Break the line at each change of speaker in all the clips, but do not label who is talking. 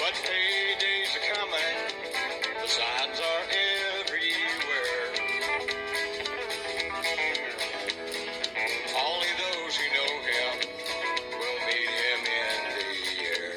But paydays are coming, the signs are everywhere. Only those who know him will meet him in the air.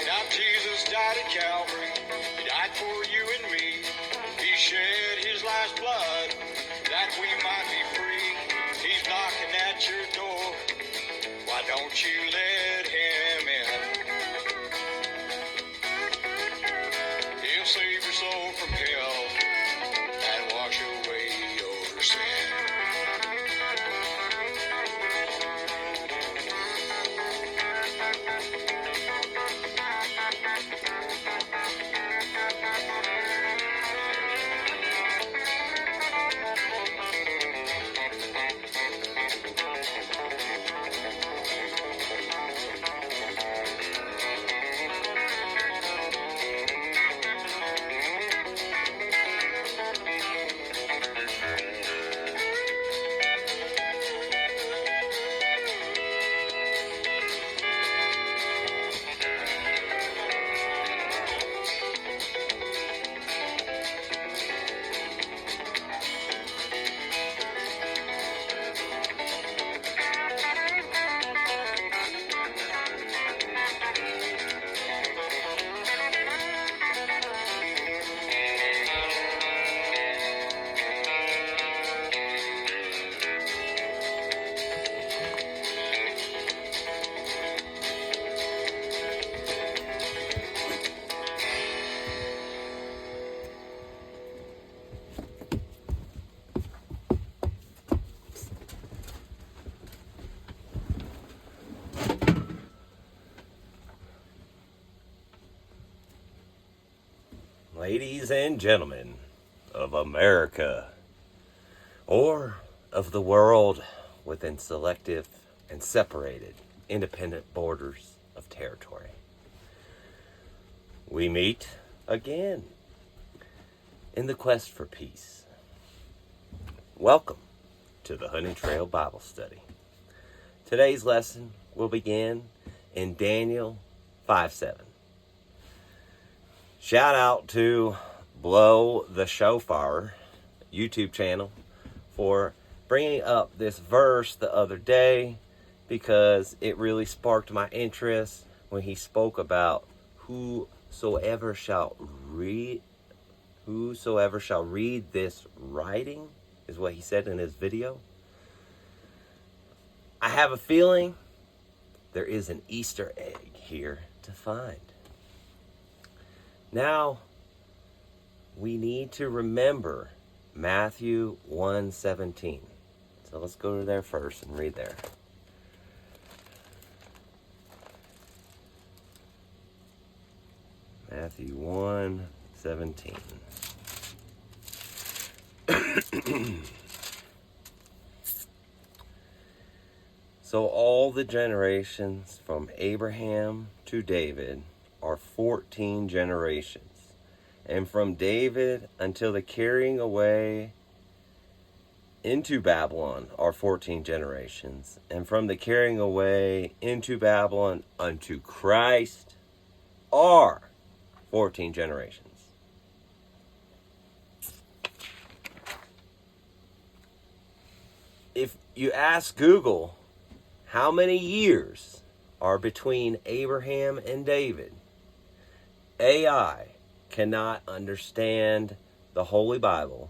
Now Jesus died at Calvary, he died for you and me. He shed his last blood that we might be free. He's knocking at your door, why don't you let him in? He'll save your soul from hell and wash away your sin.
Ladies and gentlemen of America, or of the world within selective and separated independent borders of territory, we meet again in the quest for peace. Welcome to the Hunting Trail Bible Study. Today's lesson will begin in Daniel 5:7. Shout out to Blow the Shofar YouTube channel for bringing up this verse the other day, because it really sparked my interest when he spoke about whosoever shall read this writing, is what he said in his video. I have a feeling there is an Easter egg here to find. Now, we need to remember Matthew 1:17. So let's go to there first and read there. Matthew 1:17. So all the generations from Abraham to David are 14 generations, and from David until the carrying away into Babylon are 14 generations, and from the carrying away into Babylon unto Christ are 14 generations. If you ask Google how many years are between Abraham and David, AI cannot understand the Holy Bible,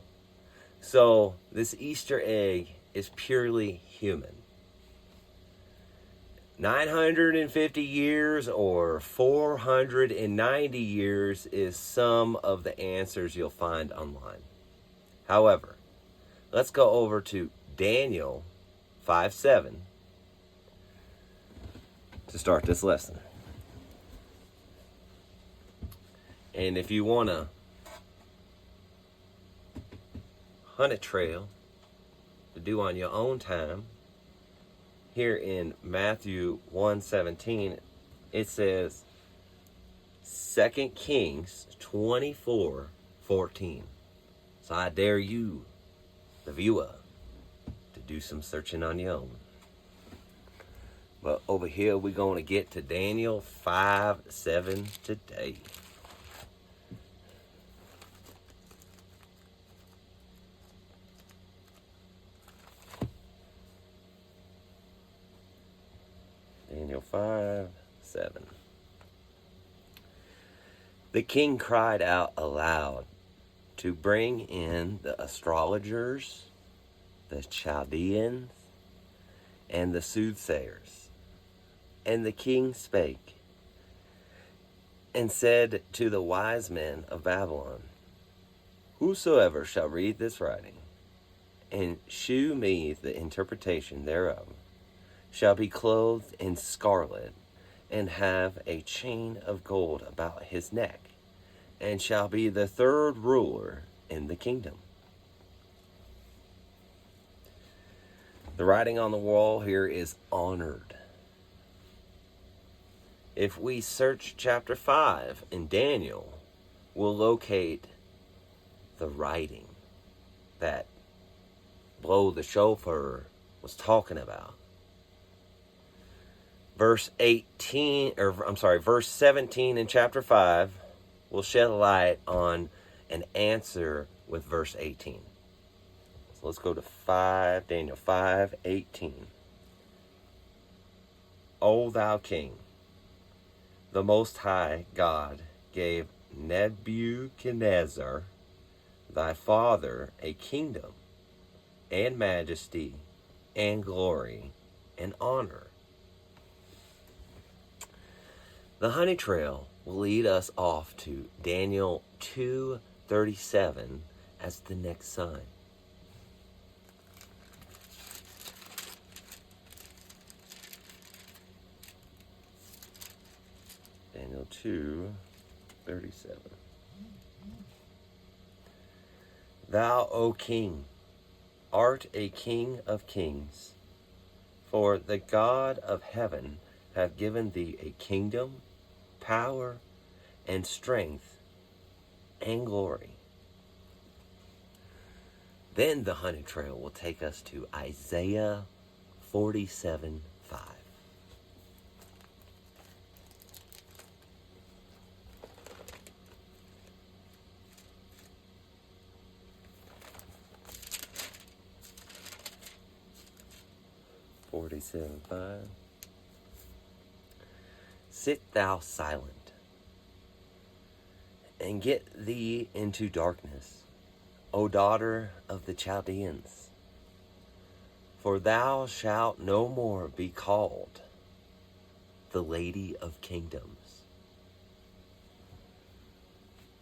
so this Easter egg is purely human. 950 years or 490 years is some of the answers you'll find online. However, let's go over to Daniel 5:7 to start this lesson. And if you want to hunt a trail to do on your own time, here in Matthew 1:17, it says 2 Kings 24:14. So I dare you, the viewer, to do some searching on your own. But over here, we're going to get to Daniel 5:7 today. Daniel 5:7. The king cried out aloud to bring in the astrologers, the Chaldeans, and the soothsayers. And the king spake and said to the wise men of Babylon, Whosoever shall read this writing, and shew me the interpretation thereof, shall be clothed in scarlet, and have a chain of gold about his neck, and shall be the third ruler in the kingdom. The writing on the wall here is honored. If we search chapter 5 in Daniel, we'll locate the writing that Blow the Shofar was talking about. Verse 17 in chapter 5 will shed a light on an answer with verse 18. So let's go to Daniel 5:18. O thou king, the Most High God gave Nebuchadnezzar, thy father, a kingdom, and majesty, and glory, and honor. The honey trail will lead us off to Daniel 2:37 as the next sign. Daniel 2:37. Thou, O king, art a king of kings, for the God of heaven hath given thee a kingdom, power, and strength, and glory. Then the honey trail will take us to Isaiah 47:5. Sit thou silent, and get thee into darkness, O daughter of the Chaldeans, for thou shalt no more be called the Lady of Kingdoms.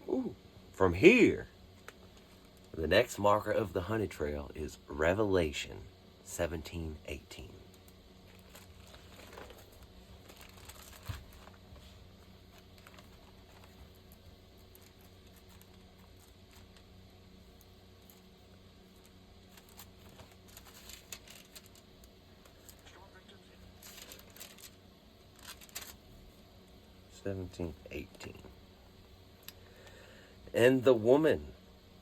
Ooh. From here, the next marker of the honey trail is Revelation 17:18. And the woman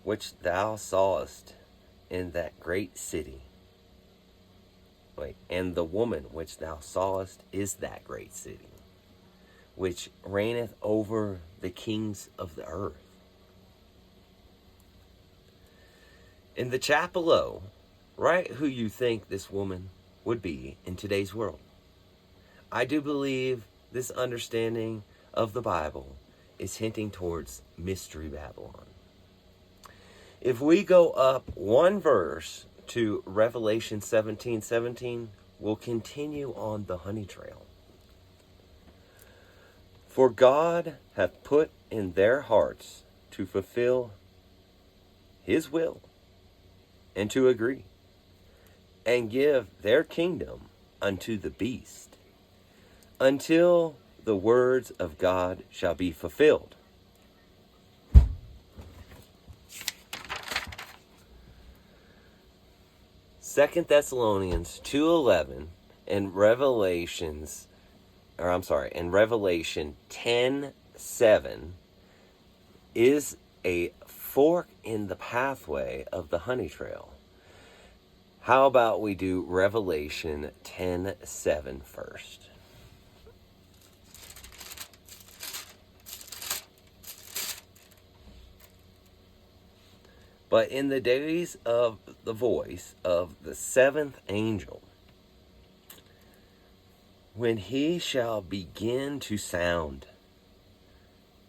which thou sawest in that great city. And the woman which thou sawest is that great city, which reigneth over the kings of the earth. In the chat below, write who you think this woman would be in today's world. I do believe this understanding of the Bible is hinting towards Mystery Babylon. If we go up one verse to Revelation 17:17, we'll continue on the honey trail. For God hath put in their hearts to fulfill his will and to agree, and give their kingdom unto the beast, until the words of God shall be fulfilled. 2 Thessalonians 2:11 and Revelation 10:7 is a fork in the pathway of the honey trail. How about we do Revelation 10:7 first? But in the days of the voice of the seventh angel, when he shall begin to sound,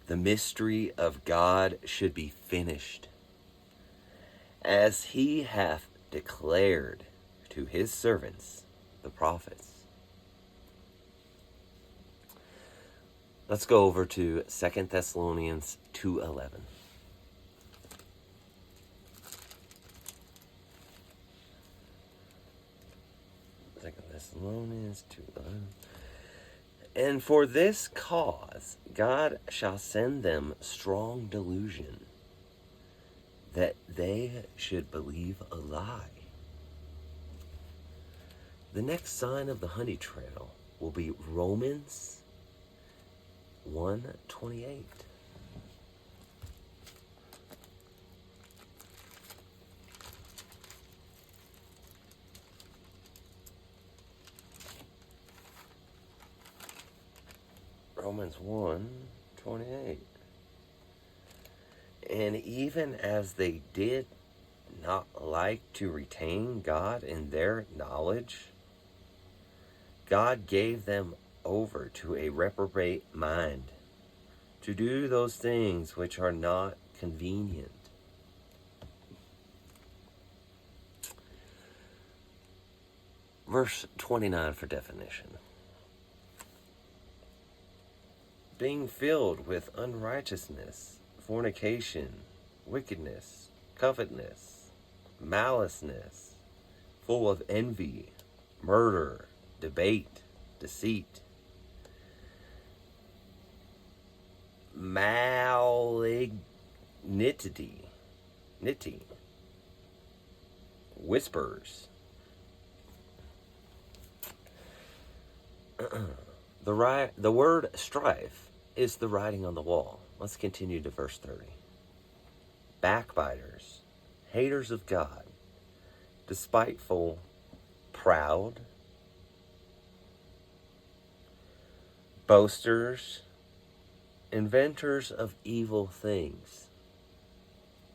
the mystery of God should be finished, as he hath declared to his servants, the prophets. Let's go over to 2 Thessalonians 2:11. Thessalonians 2:11. And for this cause God shall send them strong delusion, that they should believe a lie. The next sign of the honey trail will be Romans 1:28. Romans 1:28. And even as they did not like to retain God in their knowledge, God gave them over to a reprobate mind, to do those things which are not convenient. Verse 29 for definition. Being filled with unrighteousness, fornication, wickedness, covetousness, maliceness, full of envy, murder, debate, deceit, malignity, whispers. The word strife is the writing on the wall. Let's continue to verse 30. Backbiters, haters of God, despiteful, proud, boasters, inventors of evil things,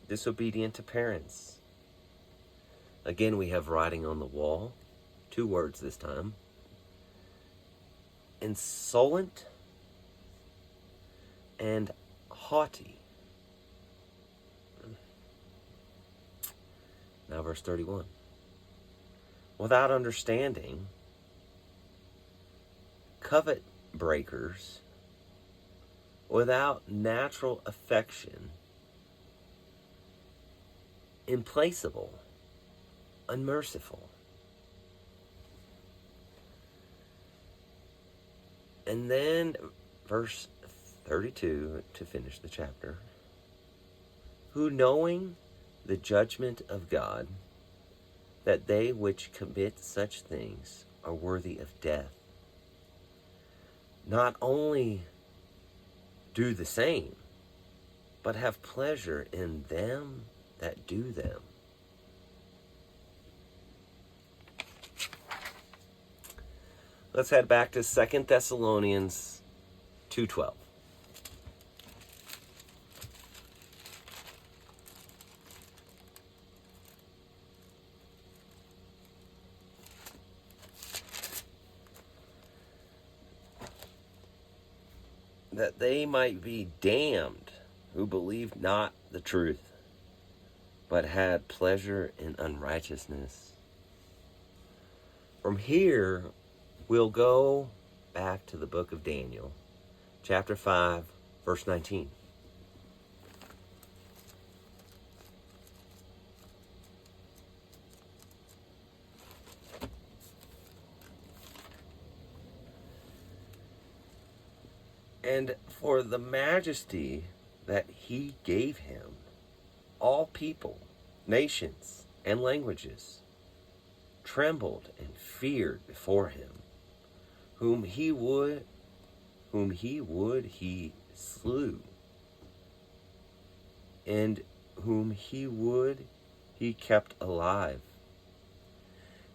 disobedient to parents. Again, we have writing on the wall, 2 words this time. Insolent and haughty. Now verse 31. Without understanding, covet breakers, without natural affection, implacable, unmerciful. And then verse 32 to finish the chapter. Who knowing the judgment of God, that they which commit such things are worthy of death, not only do the same, but have pleasure in them that do them. Let's head back to 2 Thessalonians 2:12. That they might be damned who believed not the truth, but had pleasure in unrighteousness. From here, we'll go back to the book of Daniel, chapter 5, verse 19. And for the majesty that he gave him, all people, nations, and languages trembled and feared before him. Whom he would, he slew. And whom he would, he kept alive.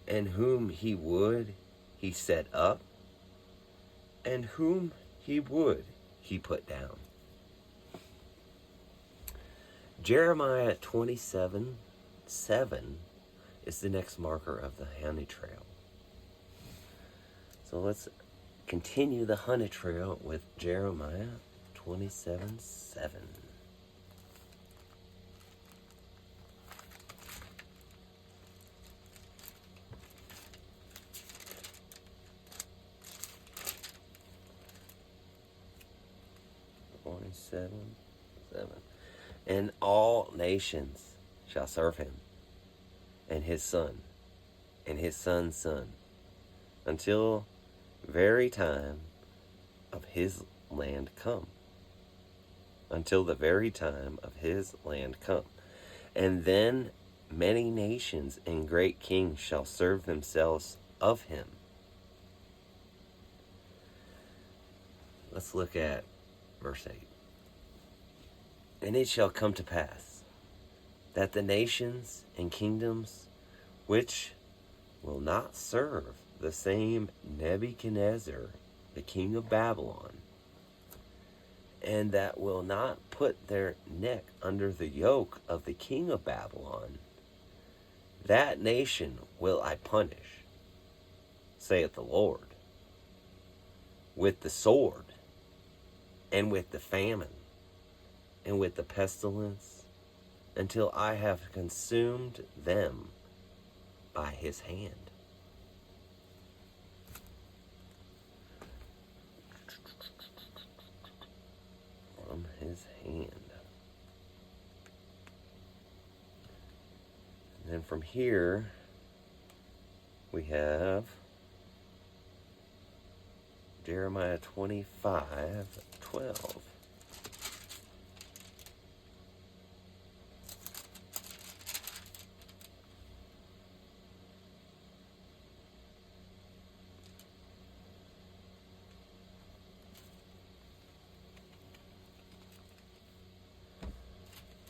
And whom he would, he set up. And whom he would, he put down. Jeremiah 27:7 is the next marker of the honey trail. So let's continue the honey trail with Jeremiah 27:7. And all nations shall serve him, and his son, and his son's son, until very time of his land come. Until the very time of his land come. And then many nations and great kings shall serve themselves of him. Let's look at verse 8. And it shall come to pass that the nations and kingdoms which will not serve the same Nebuchadnezzar, the king of Babylon, and that will not put their neck under the yoke of the king of Babylon, that nation will I punish, saith the Lord, with the sword, and with the famine, and with the pestilence, until I have consumed them by his hand. From his hand. And then from here, we have Jeremiah 25:12.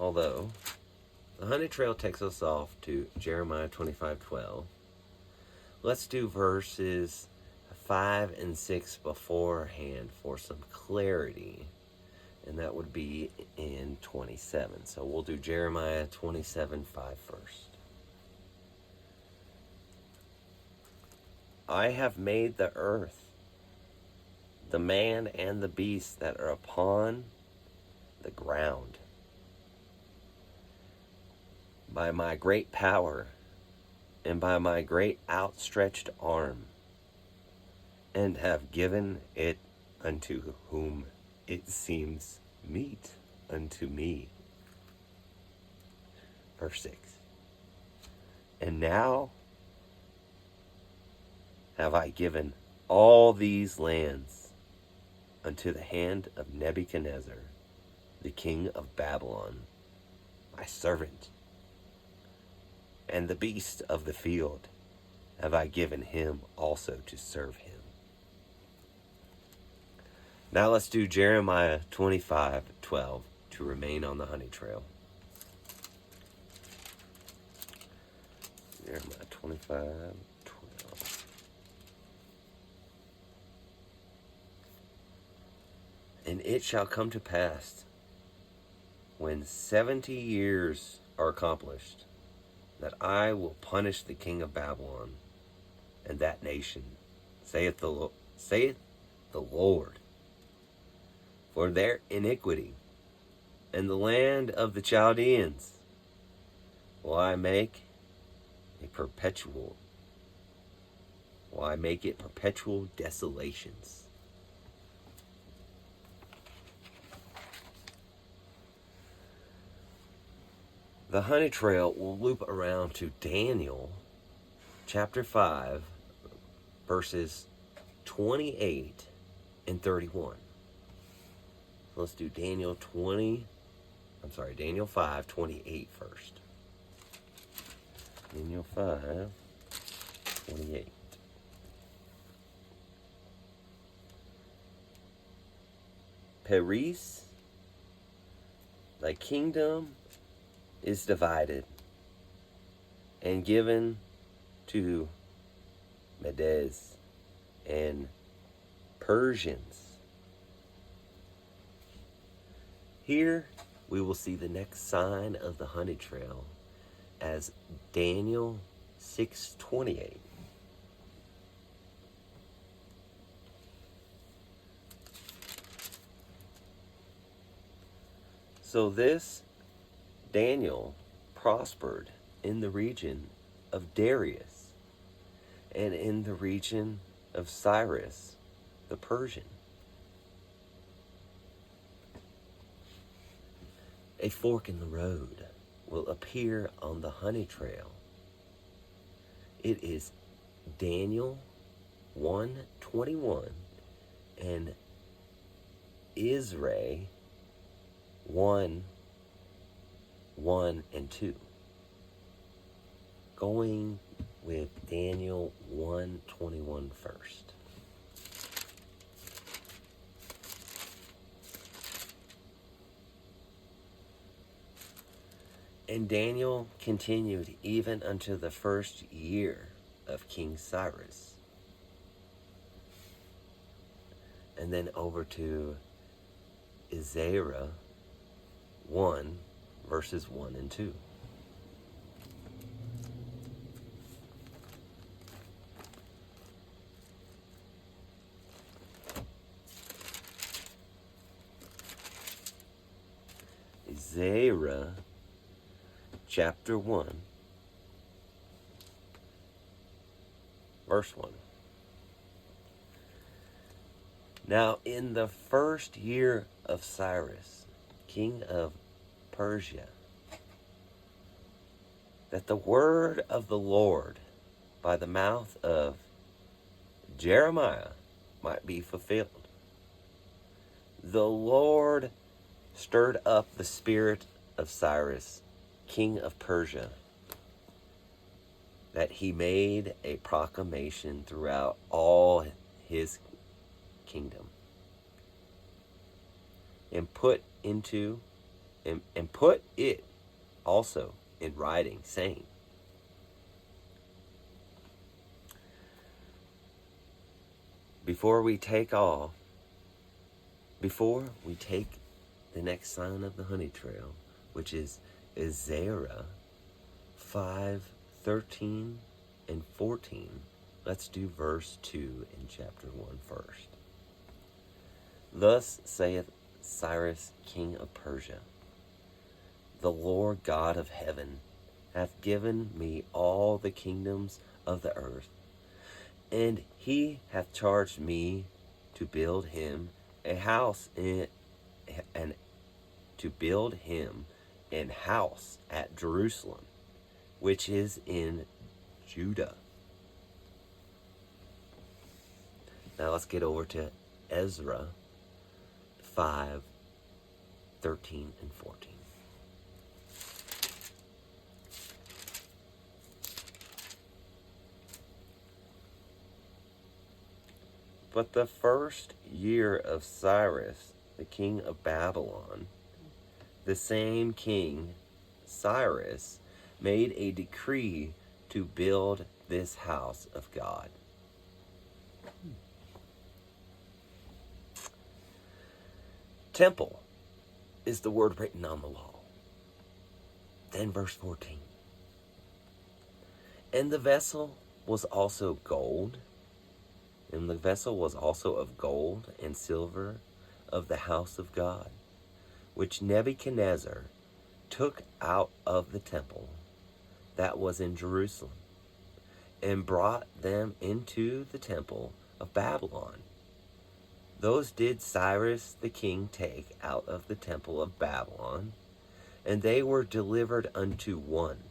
Although the honey trail takes us off to Jeremiah 25:12, let's do verses 5 and 6 beforehand for some clarity, and that would be in 27. So we'll do Jeremiah 27:5 first. I have made the earth, the man and the beast that are upon the ground, by my great power and by my great outstretched arm, and have given it unto whom it seems meet unto me. Verse 6. And now have I given all these lands unto the hand of Nebuchadnezzar, the king of Babylon, my servant, and the beast of the field have I given him also to serve him. Now let's do Jeremiah 25:12 to remain on the honey trail. Jeremiah 25:12. And it shall come to pass, when 70 years are accomplished, that I will punish the king of Babylon and that nation, saith the Lord, for their iniquity, and the land of the Chaldeans will I make it perpetual desolations. The honey trail will loop around to Daniel chapter 5, verses 28 and 31. Let's do Daniel 5:28 first. Daniel 5. 28. Peres, thy kingdom is divided and given to Medes and Persians. Here we will see the next sign of the honey trail as Daniel 6:28. So this Daniel prospered in the region of Darius and in the region of Cyrus the Persian. A fork in the road will appear on the honey trail. It is Daniel 1:21 and Isaiah 1:1 and 2. Going with Daniel 1:21 first. And Daniel continued even unto the first year of King Cyrus. And then over to Isaiah 1, verses 1 and 2. Isaiah chapter 1, verse 1. Now in the first year of Cyrus, king of Persia, that the word of the Lord by the mouth of Jeremiah might be fulfilled, the Lord stirred up the spirit of Cyrus, king of Persia, that he made a proclamation throughout all his kingdom, and put it also in writing, saying, before we take the next sign of the honey trail, which is Isaiah 5:13 and 14. Let's do verse 2 in chapter 1 first. Thus saith Cyrus, king of Persia, the Lord God of heaven hath given me all the kingdoms of the earth, and he hath charged me to build him a house at Jerusalem, which is in Judah. Now let's get over to Ezra 5:13 and 14. But the first year of Cyrus, the king of Babylon, the same king, Cyrus, made a decree to build this house of God. Temple is the word written on the wall. Then verse 14. And the vessel was also gold, and the vessel was also of gold and silver of the house of God, which Nebuchadnezzar took out of the temple that was in Jerusalem, and brought them into the temple of Babylon. Those did Cyrus the king take out of the temple of Babylon, and they were delivered unto one,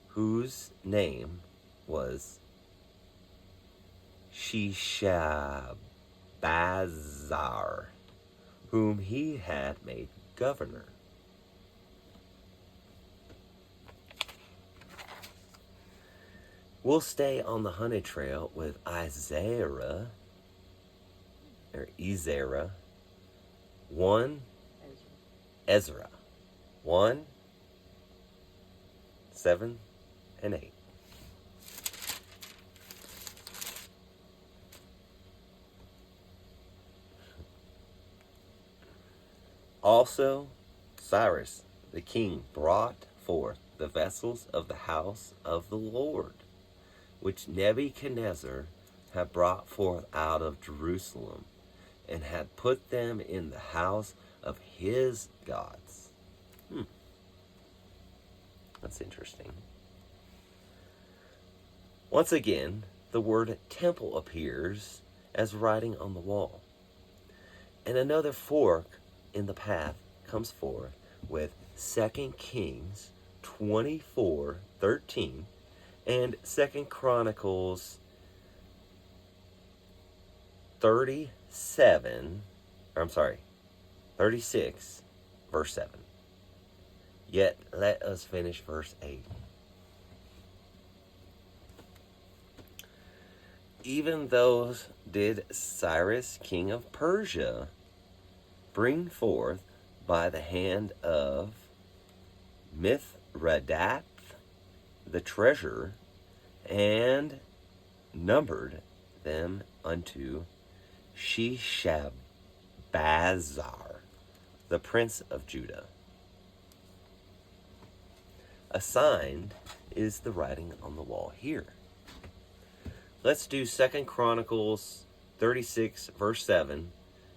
whose name was Sheshbazzar, whom he had made governor. We'll stay on the honey trail with Isaiah, or Ezra 1, Ezra 1, 7, and 8. Also, Cyrus the king brought forth the vessels of the house of the Lord, which Nebuchadnezzar had brought forth out of Jerusalem, and had put them in the house of his gods. That's interesting. Once again, the word temple appears as writing on the wall. And another fork in the path comes forth with 2 Kings 24:13 and 2 Chronicles 36, verse 7. Yet let us finish verse 8. Even those did Cyrus, king of Persia, bring forth by the hand of Mithredath the treasurer, and numbered them unto Sheshabazzar, the prince of Judah. Assigned is the writing on the wall here. Let's do 2 Chronicles 36, verse 7,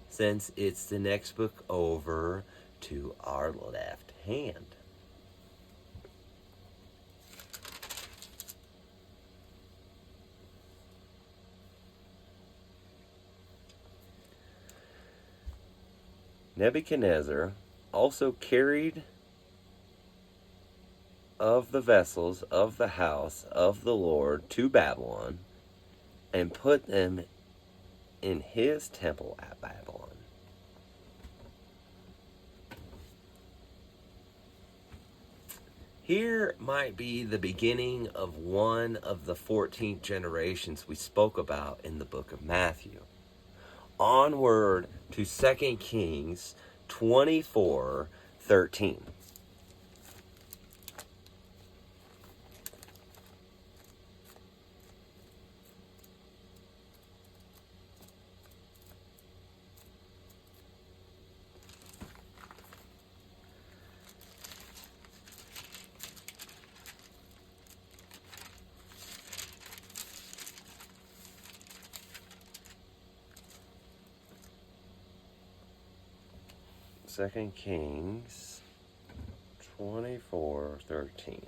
since it's the next book over to our left hand. Nebuchadnezzar also carried of the vessels of the house of the Lord to Babylon, and put them in his temple at Babylon. Here might be the beginning of one of the 14 generations we spoke about in the book of Matthew. Onward to 2 Kings 24:13. Second Kings 24:13.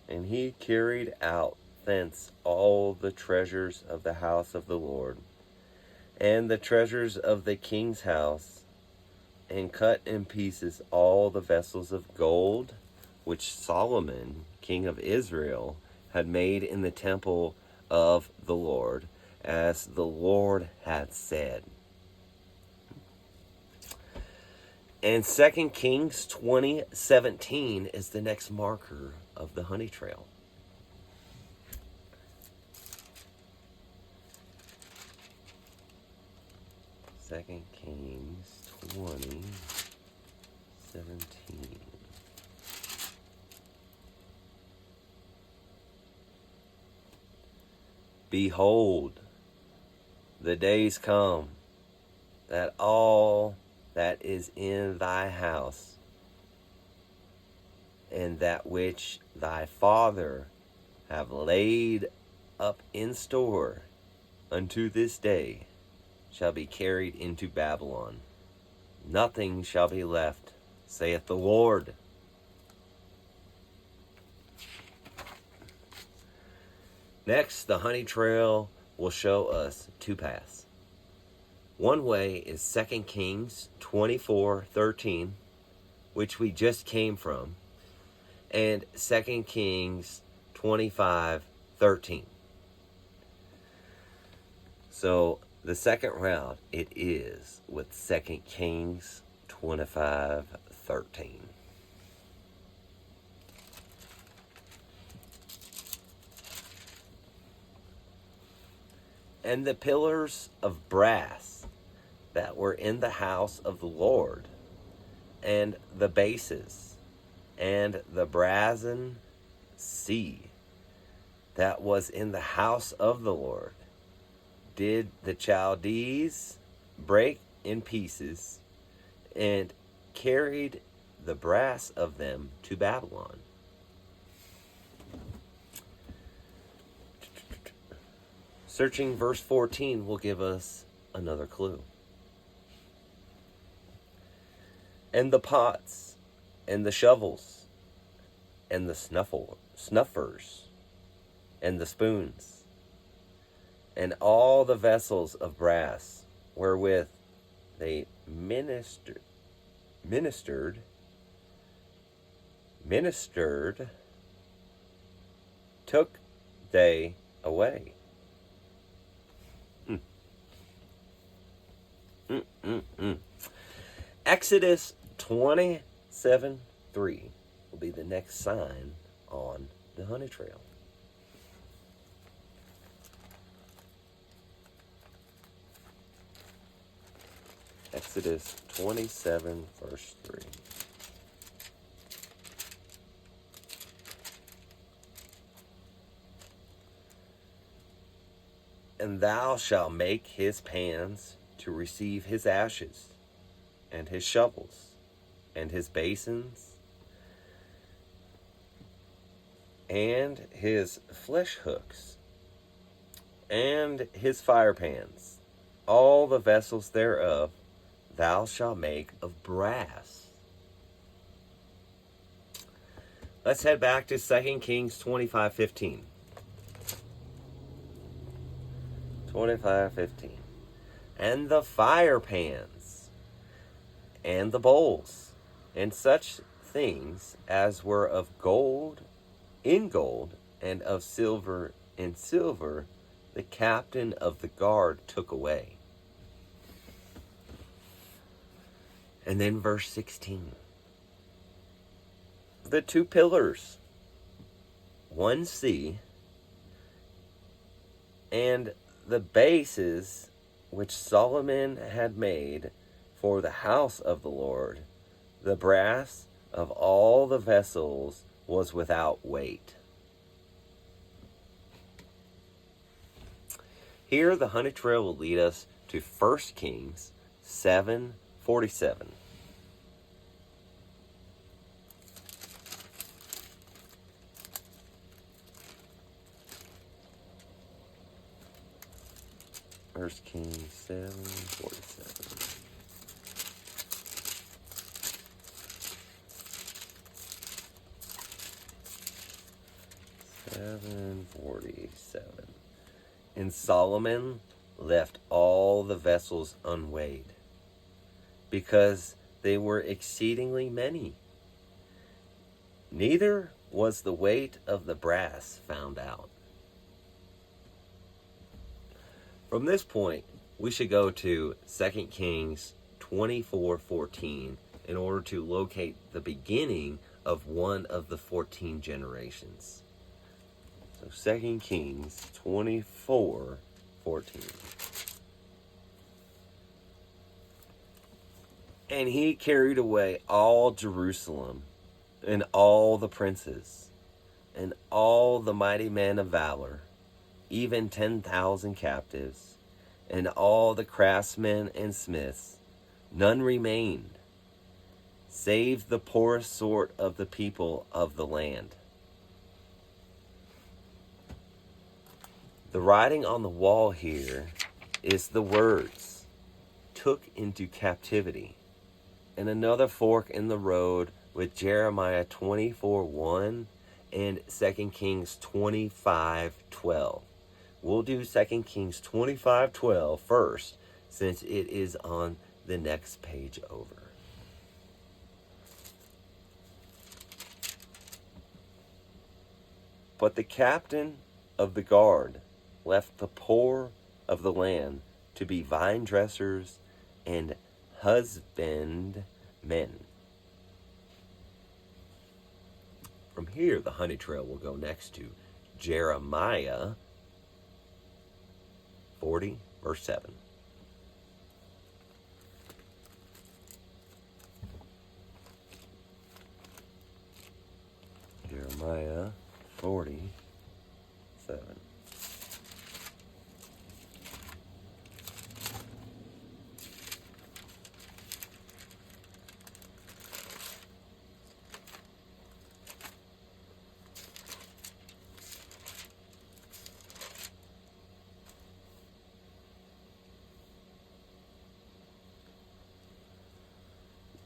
And he carried out thence all the treasures of the house of the Lord, and the treasures of the king's house, and cut in pieces all the vessels of gold which Solomon, king of Israel, had made in the temple of the Lord, as the Lord had said. And 2 Kings 20:17 is the next marker of the honey trail. Second Kings 20:17. Behold, the days come that all that is in thy house, and that which thy father have laid up in store unto this day, shall be carried into Babylon. Nothing shall be left, saith the Lord. Next, the honey trail will show us two paths. One way is 2 Kings 24:13, which we just came from, and 2 Kings 25:13. So the second route, it is with 2 Kings 25:13. and the pillars of brass that were in the house of the Lord, and the bases, and the brazen sea that was in the house of the Lord, did the Chaldees break in pieces, and carried the brass of them to Babylon. Searching verse 14 will give us another clue. And the pots, and the shovels, and the snuffers, and the spoons, and all the vessels of brass wherewith they ministered, took they away. Exodus 27:3 will be the next sign on the honey trail. Exodus 27, verse 3. And thou shalt make his pans to receive his ashes, and his shovels, and his basins, and his flesh hooks, and his fire pans. All the vessels thereof thou shalt make of brass. Let's head back to 2 Kings 25:15. 25:15. And the fire pans, and the bowls, and such things as were of gold in gold, and of silver in silver, the captain of the guard took away. And then verse 16. The two pillars, one sea, and the bases which Solomon had made for the house of the Lord, the brass of all the vessels was without weight. Here the honey trail will lead us to 1 Kings 7:47. First Kings 7:47. And Solomon left all the vessels unweighed, because they were exceedingly many. Neither was the weight of the brass found out. From this point, we should go to 2 Kings 24:14 in order to locate the beginning of one of the 14 generations. So 2 Kings 24:14. And he carried away all Jerusalem, and all the princes, and all the mighty men of valor, even 10,000 captives, and all the craftsmen and smiths. None remained, save the poorest sort of the people of the land. The writing on the wall here is the words, took into captivity, and another fork in the road with Jeremiah 24:1 and 2 Kings 25:12. We'll do 2 Kings 25:12 first, since it is on the next page over. But the captain of the guard left the poor of the land to be vine dressers and husbandmen. From here, the honey trail will go next to Jeremiah 40, verse 7. Jeremiah 47.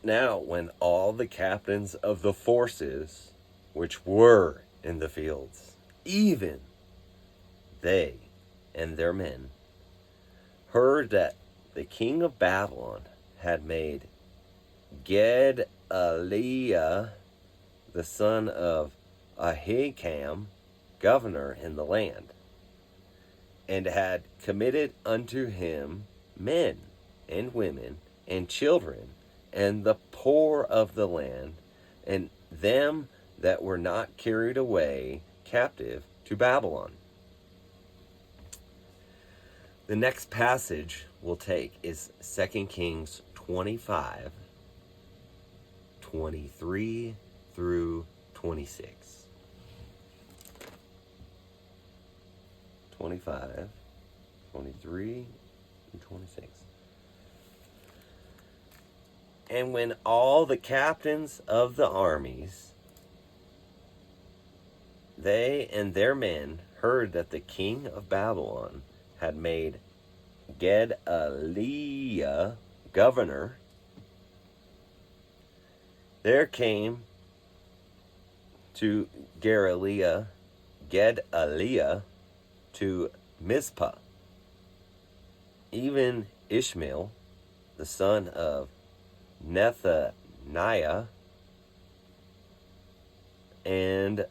Now, when all the captains of the forces which were in the fields, even they and their men, heard that the king of Babylon had made Gedaliah, the son of Ahikam, governor in the land, and had committed unto him men and women and children, and the poor of the land, and them that were not carried away captive to Babylon. The next passage we'll take is 2 Kings 25, 23 through 26. 25, 23, and 26. And when all the captains of the armies, they and their men, heard that the king of Babylon had made Gedaliah governor, there came to Gedaliah to Mizpah, even Ishmael, the son of Nethaniah, and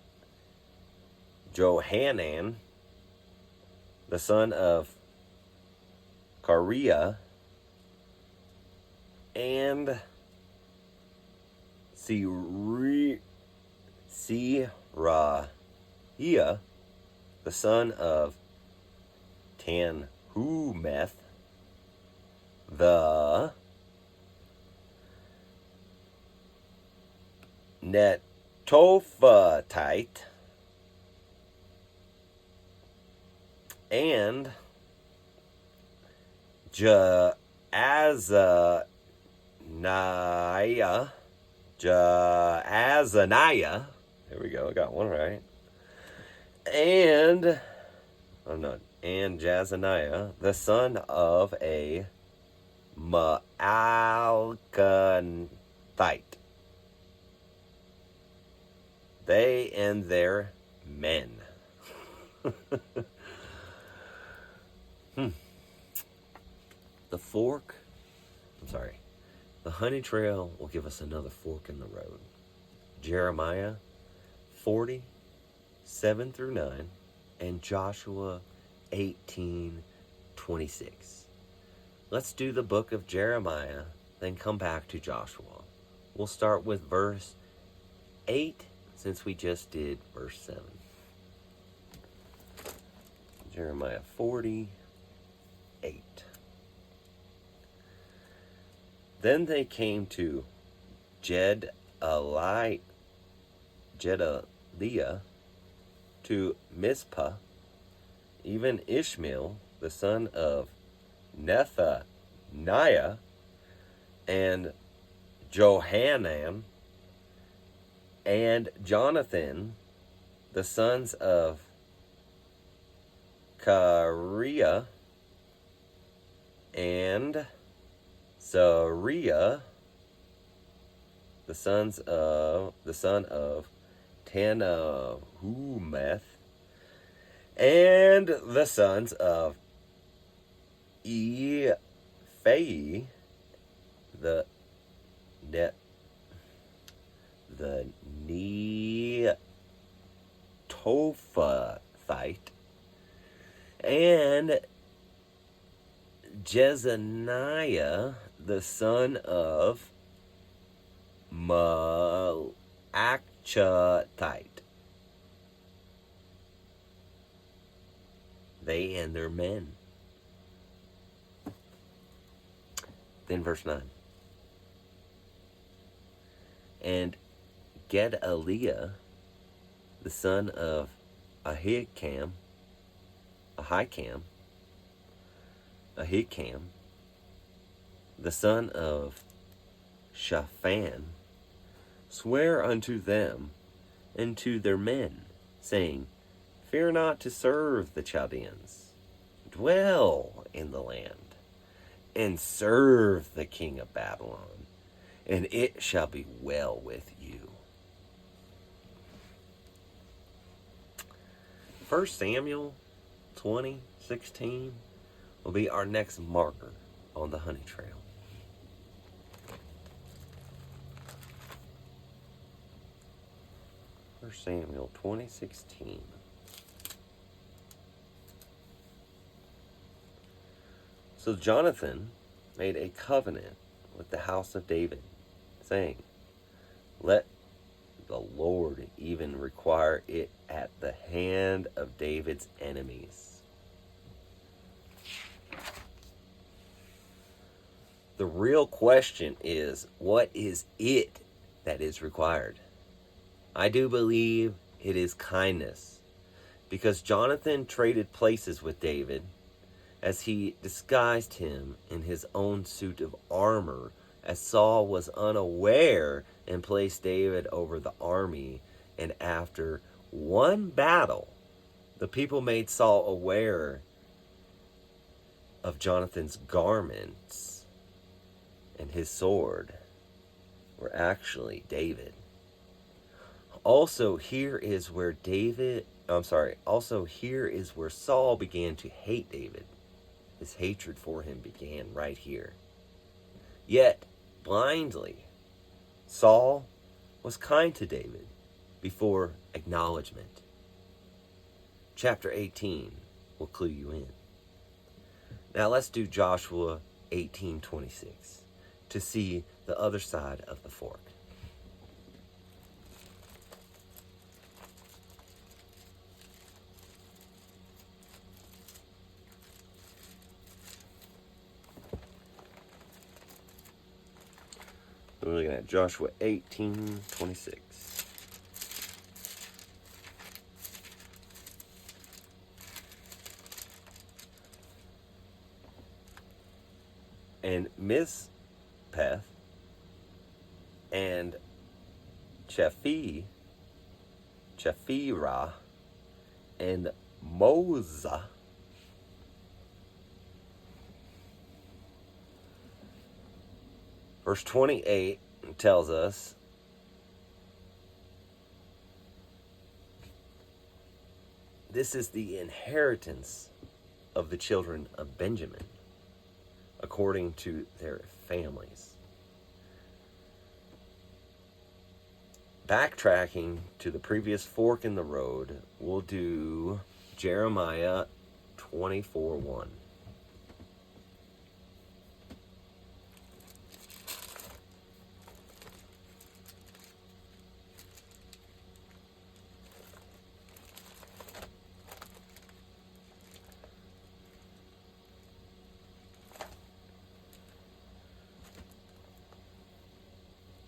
Johanan, the son of Kareah, and Seraiah, the son of Tanhumeth, the Netophathite, and Jaazaniah, there we go, I got one right, and Jaazaniah, the son of a Maalkanthite, they and their men. The honey trail will give us another fork in the road. Jeremiah 40, 7 through 9, and Joshua 18, 26. Let's do the book of Jeremiah, then come back to Joshua. We'll start with verse 8, since we just did verse 7. Jeremiah 40, 8. Then they came to Gedaliah to Mizpah, even Ishmael, the son of Nethaniah, and Johanan, and Jonathan, the sons of Kareah, and Seraiah, the son of Tanhumeth, and the sons of Ephai, the Netophathite, and Jezaniah, the son of Malachatite. They and their men. Then verse 9. And Gedaliah, the son of Ahikam, the son of Shaphan, swear unto them and to their men, saying, Fear not to serve the Chaldeans. Dwell in the land, and serve the king of Babylon, and it shall be well with you. 1 Samuel 20:16 will be our next marker on the honey trail. First Samuel 20:16. So Jonathan made a covenant with the house of David, saying, Let the Lord even require it at the hand of David's enemies. The real question is, what is it that is required? I do believe it is kindness, because Jonathan traded places with David as he disguised him in his own suit of armor, as Saul was unaware, and placed David over the army. And after one battle, the people made Saul aware of Jonathan's garments, and his sword were actually David. Also, here is where Saul began to hate David. His hatred for him began right here. Yet, blindly, Saul was kind to David before acknowledgement. Chapter 18 will clue you in. Now let's do Joshua 18:26 to see the other side of the fork. We're looking at Joshua 18:26. And Mizpeth and Chephirah and Moza Verse 28 tells us, this is the inheritance of the children of Benjamin, according to their families. Backtracking to the previous fork in the road, we'll do Jeremiah 24:1.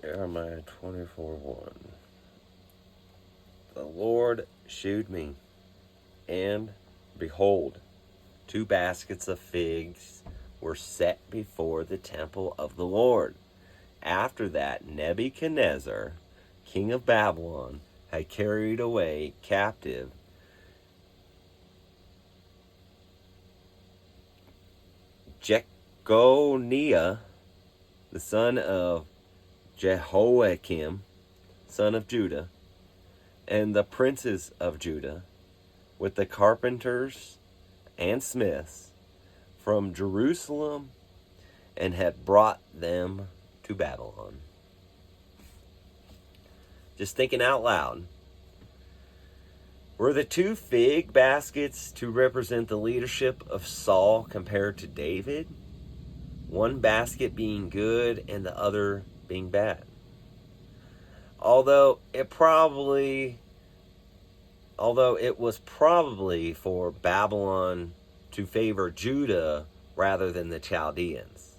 Jeremiah 24:1. The Lord shewed me, and behold, 2 baskets of figs were set before the temple of the Lord, after that Nebuchadnezzar, king of Babylon, had carried away captive Jeconiah, the son of Jehoiakim, son of Judah, and the princes of Judah, with the carpenters and smiths from Jerusalem, and had brought them to Babylon. Just thinking out loud, were the 2 fig baskets to represent the leadership of Saul compared to David? One basket being good and the other being bad. Although it was probably for Babylon to favor Judah rather than the Chaldeans.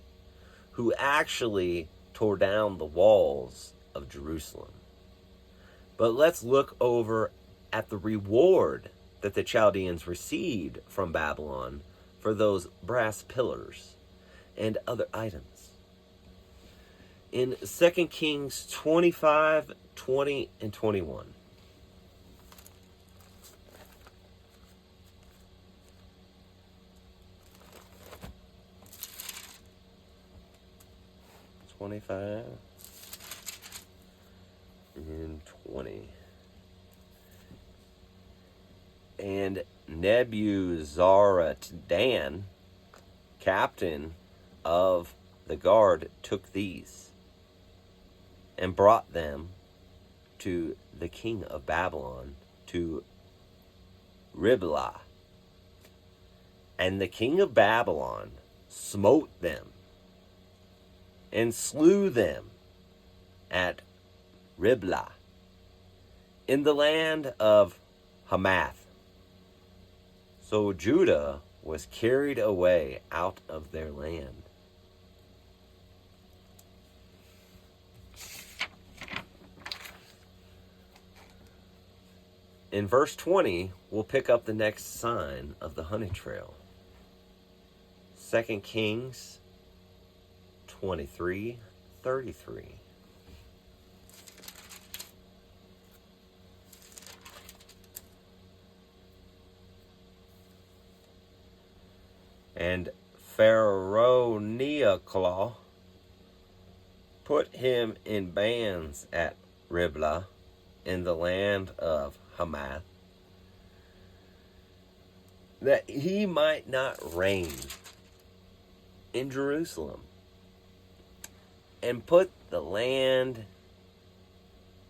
who actually tore down the walls of Jerusalem. But let's look over at the reward that the Chaldeans received from Babylon for those brass pillars and other items. In 2 Kings 25, 20, and 21. And 20. And Nebuzaradan, captain of the guard, took these and brought them to the king of Babylon, to Riblah. And the king of Babylon smote them and slew them at Riblah in the land of Hamath. So Judah was carried away out of their land. In verse 20, we'll pick up the next sign of the honey trail. 2 Kings 23:33. And Pharaoh-Necholah put him in bands at Riblah in the land of Hamath, that he might not reign in Jerusalem, and put the land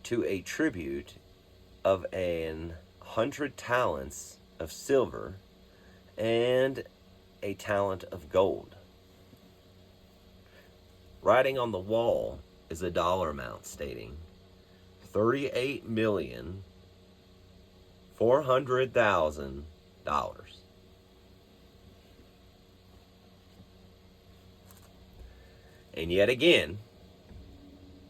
to a tribute of 100 talents of silver and a talent of gold. Writing on the wall is a dollar amount stating $38,400,000. And yet again,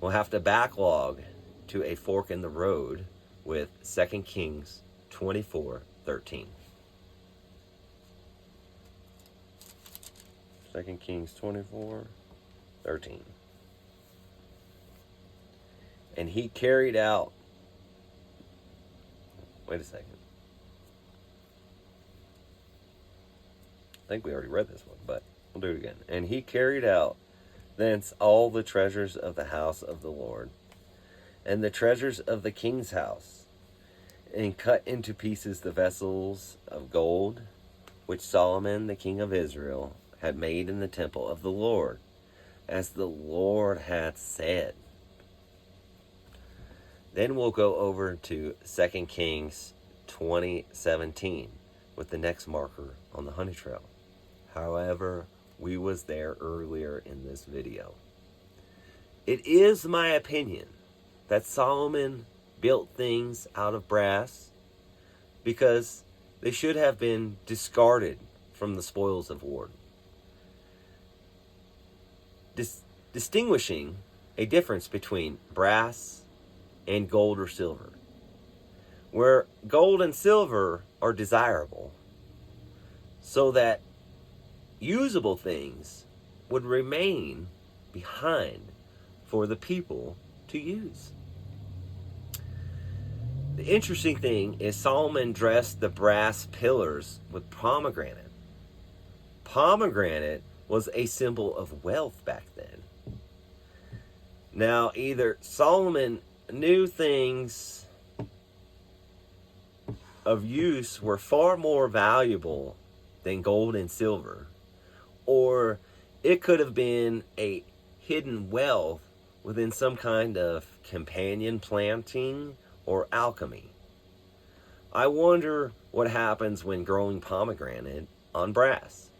we'll have to backlog to a fork in the road with 2 Kings 24:13. 2 Kings 24:13. And he carried out. Wait a second. I think we already read this one, but we'll do it again. And he carried out thence all the treasures of the house of the Lord, and the treasures of the king's house, and cut into pieces the vessels of gold, which Solomon the king of Israel had made in the temple of the Lord, as the Lord had said. Then we'll go over to 2 Kings 20:17 with the next marker on the honey trail. However, we was there earlier in this video. It is my opinion that Solomon built things out of brass because they should have been discarded from the spoils of war. Distinguishing a difference between brass and gold or silver, where gold and silver are desirable, so that usable things would remain behind for the people to use. The interesting thing is Solomon dressed the brass pillars with pomegranate. Pomegranate was a symbol of wealth back then. Now, either Solomon knew things of use were far more valuable than gold and silver, or it could have been a hidden wealth within some kind of companion planting or alchemy. I wonder what happens when growing pomegranate on brass.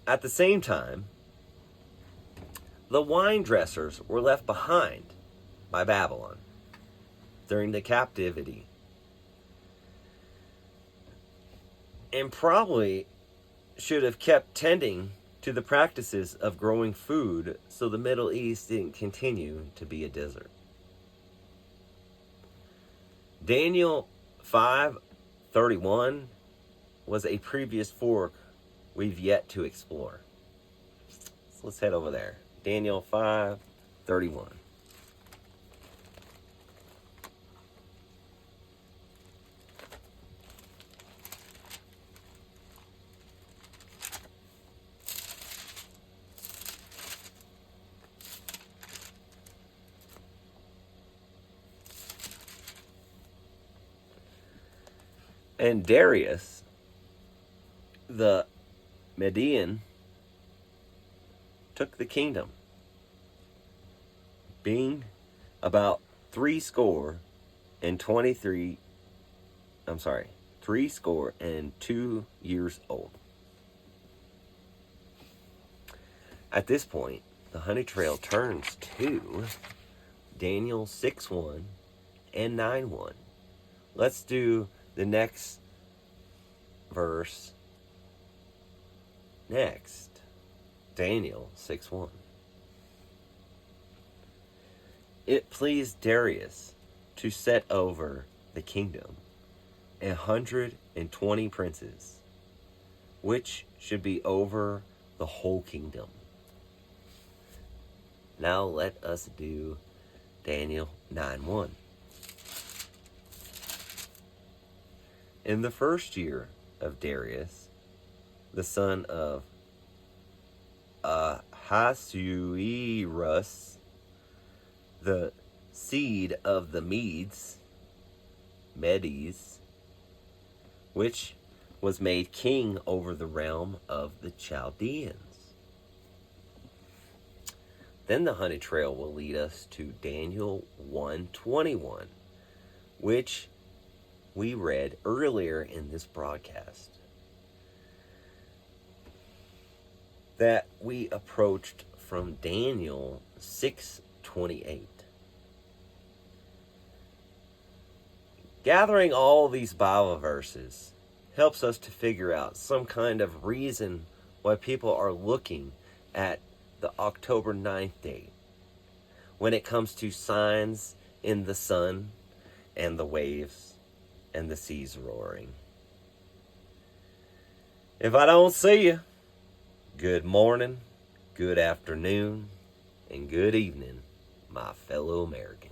At the same time, the wine dressers were left behind by Babylon during the captivity, and probably should have kept tending to the practices of growing food so the Middle East didn't continue to be a desert. Daniel 5:31 was a previous fork we've yet to explore. So let's head over there. Daniel 5:31. And Darius, the Median, took the kingdom, being about 3 score and 2 years old. At this point, the honey trail turns to Daniel 6:1 and 9:1. Let's do the next verse next. Daniel 6:1. It pleased Darius to set over the kingdom 120 princes, which should be over the whole kingdom. Now let us do Daniel 9:1. In the first year of Darius, the son of Ahasuerus, the seed of the Medes, which was made king over the realm of the Chaldeans. Then the honey trail will lead us to Daniel 1:21, which we read earlier in this broadcast, that we approached from Daniel 6:28. Gathering all these Bible verses helps us to figure out some kind of reason why people are looking at the October 9th date when it comes to signs in the sun and the waves and the seas roaring. If I don't see you, good morning, good afternoon, and good evening, my fellow Americans.